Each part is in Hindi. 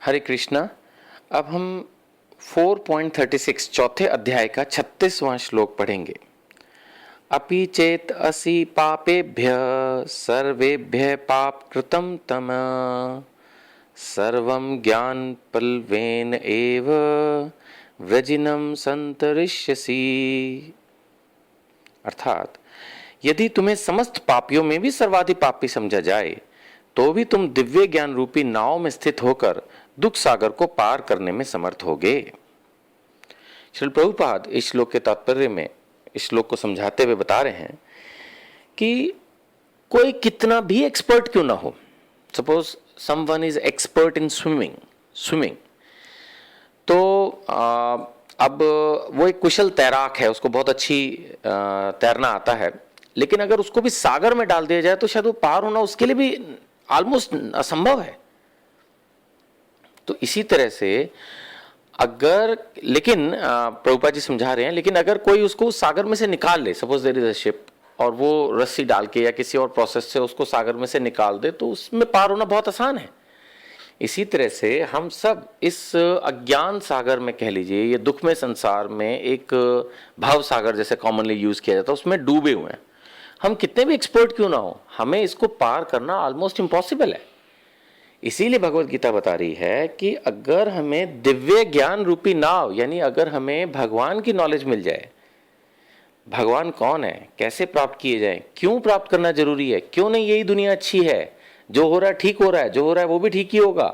हरे कृष्णा। अब हम 4.36 चौथे अध्याय का 36वां श्लोक पढ़ेंगे। अपि चेत असि पापेभ्य सर्वेभ्य पाप कृतं तम सर्वं ज्ञान पल्वेन एव व्रजिनं संतरिष्यसि। अर्थात यदि तुम्हें समस्त पापियों में भी सर्वाधिक पापी समझा जाए तो भी तुम दिव्य ज्ञान रूपी नाव में स्थित होकर दुख सागर को पार करने में समर्थ होगे। श्रील प्रभुपाद इस श्लोक के तात्पर्य में इस श्लोक को समझाते हुए बता रहे हैं कि कोई कितना भी एक्सपर्ट क्यों ना हो, suppose someone is expert in swimming तो अब वो एक कुशल तैराक है, उसको बहुत अच्छी तैरना आता है, लेकिन अगर उसको भी सागर में डाल दिया जाए तो शायद वो पार होना उसके लिए भी ऑलमोस्ट असंभव है। तो इसी तरह से अगर प्रभुपाद जी समझा रहे हैं, लेकिन अगर कोई उसको सागर में से निकाल ले, suppose there is a ship, और वो रस्सी डाल के या किसी और प्रोसेस से उसको सागर में से निकाल दे तो उसमें पार होना बहुत आसान है। इसी तरह से हम सब इस अज्ञान सागर में, कह लीजिए ये दुखमय संसार में, एक भाव सागर जैसे कॉमनली यूज किया जाता है, उसमें डूबे हुए हैं। हम कितने भी एक्सपर्ट क्यों ना हो, हमें इसको पार करना ऑलमोस्ट इम्पॉसिबल है। इसीलिए भगवत गीता बता रही है कि अगर हमें दिव्य ज्ञान रूपी नाव, यानी अगर हमें भगवान की नॉलेज मिल जाए, भगवान कौन है, कैसे प्राप्त किए जाए, क्यों प्राप्त करना जरूरी है, क्यों नहीं यही दुनिया अच्छी है, जो हो रहा है ठीक हो रहा है, जो हो रहा है वो भी ठीक ही होगा,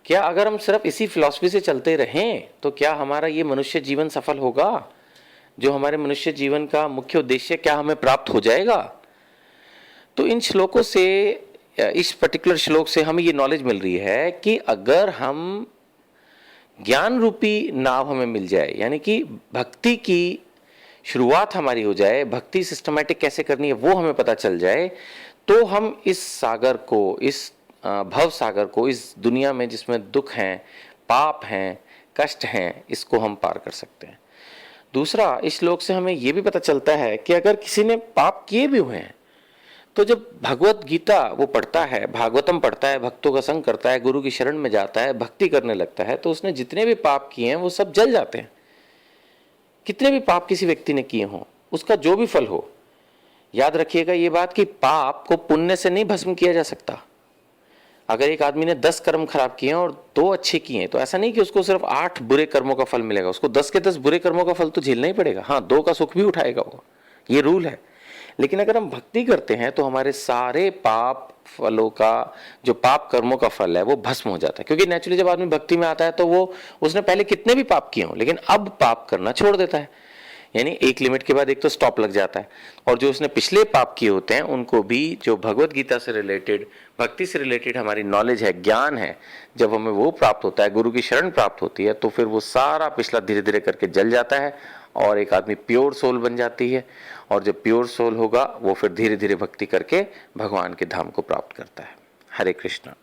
क्या अगर हम सिर्फ इसी फिलॉसफी से चलते रहें तो क्या हमारा ये मनुष्य जीवन सफल होगा, जो हमारे मनुष्य जीवन का मुख्य उद्देश्य क्या हमें प्राप्त हो जाएगा। तो इन श्लोकों से, इस पर्टिकुलर श्लोक से हमें ये नॉलेज मिल रही है कि अगर हम ज्ञान रूपी नाव हमें मिल जाए, यानी कि भक्ति की शुरुआत हमारी हो जाए, भक्ति सिस्टमैटिक कैसे करनी है वो हमें पता चल जाए, तो हम इस सागर को, इस भव सागर को, इस दुनिया में जिसमें दुख हैं, पाप हैं, कष्ट हैं, इसको हम पार कर सकते हैं। दूसरा, इस श्लोक से हमें यह भी पता चलता है कि अगर किसी ने पाप किए भी हुए हैं तो जब भगवत गीता वो पढ़ता है, भागवतम पढ़ता है, भक्तों का संग करता है, गुरु की शरण में जाता है, भक्ति करने लगता है, तो उसने जितने भी पाप किए हैं वो सब जल जाते हैं। कितने भी पाप किसी व्यक्ति ने किए हों, उसका जो भी फल हो, याद रखिएगा ये बात कि पाप को पुण्य से नहीं भस्म किया जा सकता। अगर एक आदमी ने 10 कर्म खराब किए हैं और 2 अच्छे किए हैं तो ऐसा नहीं कि उसको सिर्फ 8 बुरे कर्मों का फल मिलेगा, उसको 10 के 10 बुरे कर्मों का फल तो झेलना ही पड़ेगा। हाँ, 2 का सुख भी उठाएगा वो, ये रूल है। लेकिन अगर हम भक्ति करते हैं तो हमारे सारे पाप फलों का, जो पाप कर्मों का फल है, वो भस्म हो जाता है। क्योंकि नेचुरली जब आदमी भक्ति में आता है तो वो, उसने पहले कितने भी पाप किए हों लेकिन अब पाप करना छोड़ देता है, यानी एक लिमिट के बाद एक तो स्टॉप लग जाता है। और जो उसने पिछले पाप किए होते हैं उनको भी, जो भगवत गीता से रिलेटेड, भक्ति से रिलेटेड हमारी नॉलेज है, ज्ञान है, जब हमें वो प्राप्त होता है, गुरु की शरण प्राप्त होती है, तो फिर वो सारा पिछला धीरे धीरे करके जल जाता है और एक आदमी प्योर सोल बन जाती है। और जब प्योर सोल होगा वो फिर धीरे धीरे भक्ति करके भगवान के धाम को प्राप्त करता है। हरे कृष्णा।